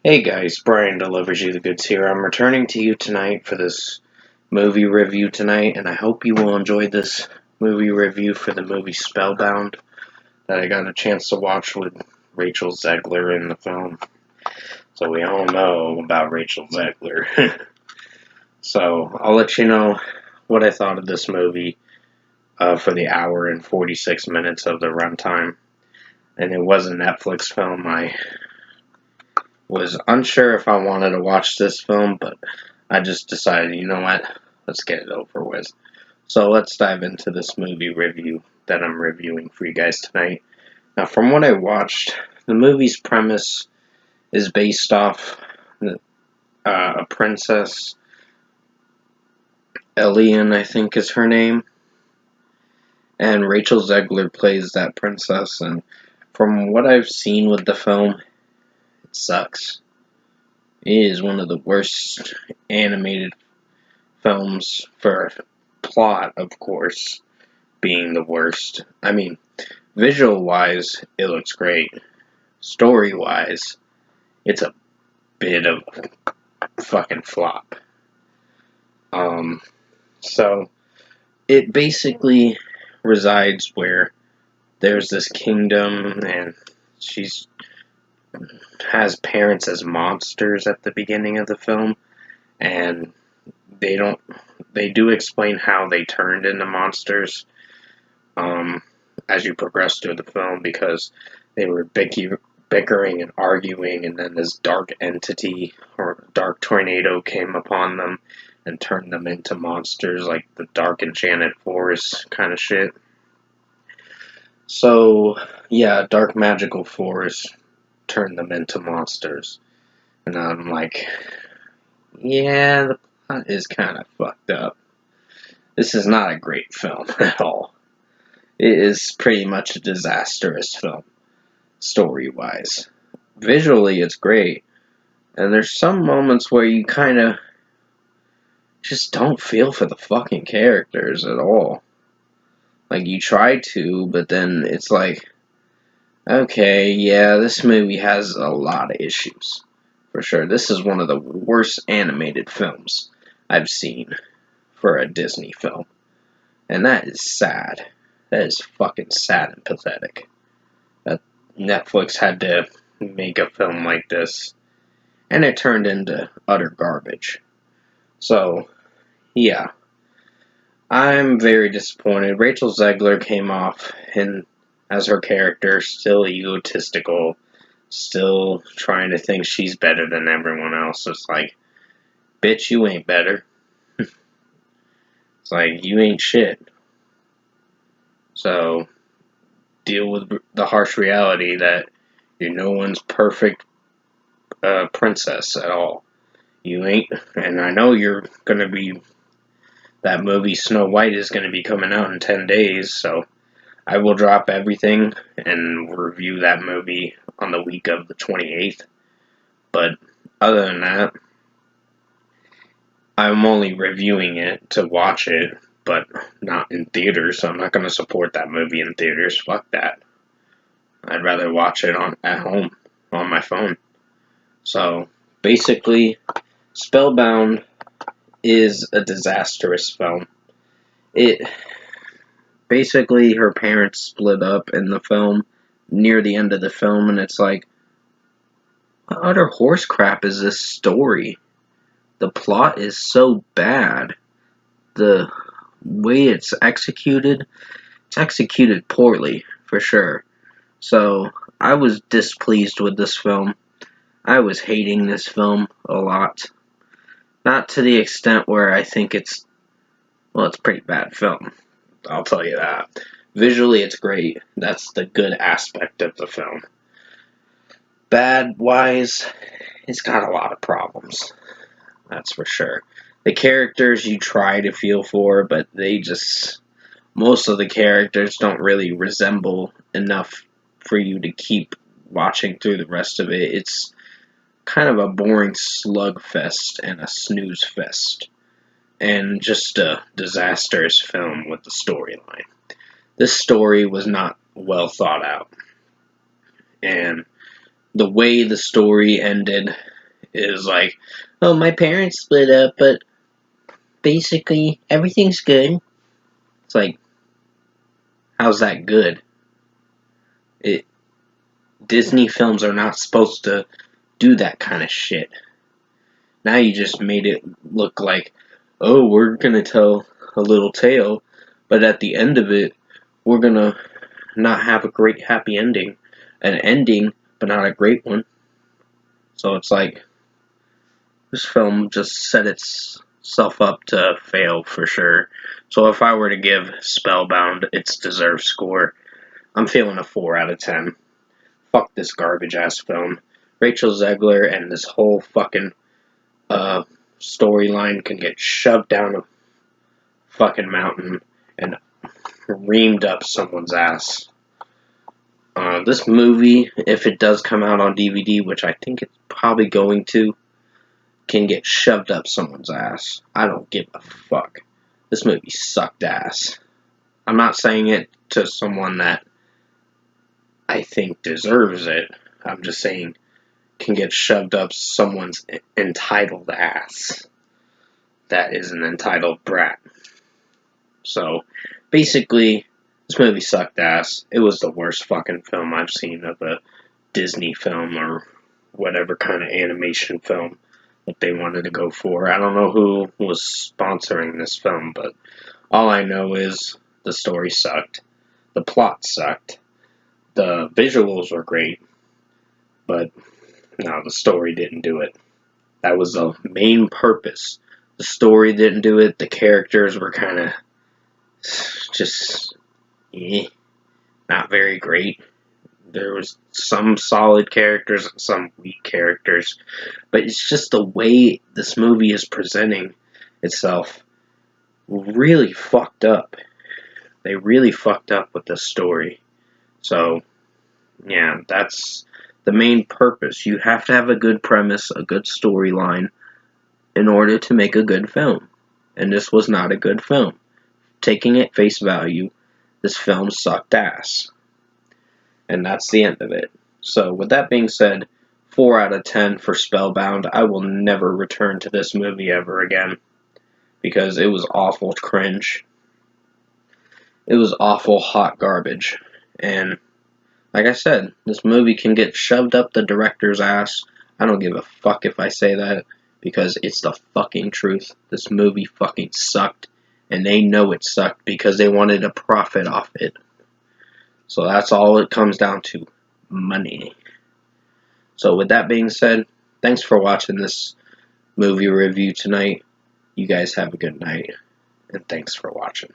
Hey guys, Brian delivers you the goods here. I'm returning to you tonight for this movie review tonight, and I hope you will enjoy this movie review for the movie Spellbound that I got a chance to watch with Rachel Zegler in the film. So we all know about Rachel Zegler. So I'll let you know what I thought of this movie for the hour and 46 minutes of the runtime. And it was a Netflix film. I was unsure if I wanted to watch this film, but I just decided, you know what, let's get it over with. So let's dive into this movie review that I'm reviewing for you guys tonight. Now, from what I watched, the movie's premise is based off a princess, Elian, I think is her name, and Rachel Zegler plays that princess, and from what I've seen with the film, it sucks. It is one of the worst animated films for plot, of course, being the worst. I mean, visual-wise, it looks great. Story-wise, it's a bit of a fucking flop. So it basically resides where there's this kingdom, and she's has parents as monsters at the beginning of the film, and they don't they do explain how they turned into monsters as you progress through the film, because they were bickering and arguing, and then this dark entity or dark tornado came upon them and turned them into monsters, like the dark enchanted forest kind of shit. So yeah, dark magical forest turned them into monsters, and I'm like, yeah, the plot is kind of fucked up. This is not a great film at all. It is pretty much a disastrous film, story-wise. Visually, it's great, and there's some moments where you kind of just don't feel for the fucking characters at all. Like, you try to, but then it's like, okay, yeah, this movie has a lot of issues. For sure. This is one of the worst animated films I've seen for a Disney film. And that is sad. That is fucking sad and pathetic. That Netflix had to make a film like this, and it turned into utter garbage. So, yeah, I'm very disappointed. Rachel Zegler came off as her character, still egotistical, still trying to think she's better than everyone else. It's like, bitch, you ain't better. It's like, you ain't shit. So, deal with the harsh reality that you're no one's perfect princess at all. You ain't, and I know you're gonna be. That movie Snow White is gonna be coming out in 10 days, so I will drop everything and review that movie on the week of the 28th. But other than that, I'm only reviewing it to watch it, but not in theaters, so I'm not gonna support that movie in theaters. Fuck that. I'd rather watch it at home on my phone. So basically, Spellbound is a disastrous film. It basically, her parents split up in the film near the end of the film, and it's like, what utter horse crap is this story? The plot is so bad. The way it's executed poorly, for sure. So I was displeased with this film. I was hating this film a lot. Not to the extent where I think it's a pretty bad film. I'll tell you that. Visually, it's great. That's the good aspect of the film. Bad-wise, it's got a lot of problems. That's for sure. The characters you try to feel for, but most of the characters don't really resemble enough for you to keep watching through the rest of it. It's kind of a boring slugfest and a snooze fest, and just a disastrous film with the storyline. This story was not well thought out, and the way the story ended is like, oh, my parents split up, but basically everything's good. It's like, how's that good? It Disney films are not supposed to do that kind of shit. Now you just made it look like, oh, we're gonna tell a little tale, but at the end of it, we're gonna not have a great happy ending. An ending, but not a great one. So it's like, this film just set itself up to fail for sure. So if I were to give Spellbound its deserved score, I'm feeling a 4 out of 10. Fuck this garbage ass film. Rachel Zegler and this whole fucking storyline can get shoved down a fucking mountain and reamed up someone's ass. This movie, if it does come out on DVD, which I think it's probably going to, can get shoved up someone's ass. I don't give a fuck. This movie sucked ass. I'm not saying it to someone that I think deserves it. I'm just saying can get shoved up someone's entitled ass. That is an entitled brat. So, basically, this movie sucked ass. It was the worst fucking film I've seen of a Disney film or whatever kind of animation film that they wanted to go for. I don't know who was sponsoring this film, but all I know is the story sucked. The plot sucked. The visuals were great, but no, the story didn't do it. That was the main purpose. The story didn't do it. The characters were kind of just not very great. There was some solid characters and some weak characters, but it's just the way this movie is presenting itself really fucked up. They really fucked up with the story. So, yeah, that's the main purpose. You have to have a good premise, a good storyline, in order to make a good film. And this was not a good film. Taking it face value, this film sucked ass. And that's the end of it. So, with that being said, 4 out of 10 for Spellbound. I will never return to this movie ever again. Because it was awful cringe. It was awful hot garbage. And, like I said, this movie can get shoved up the director's ass. I don't give a fuck if I say that. Because it's the fucking truth. This movie fucking sucked. And they know it sucked because they wanted to profit off it. So that's all it comes down to. Money. So with that being said, thanks for watching this movie review tonight. You guys have a good night. And thanks for watching.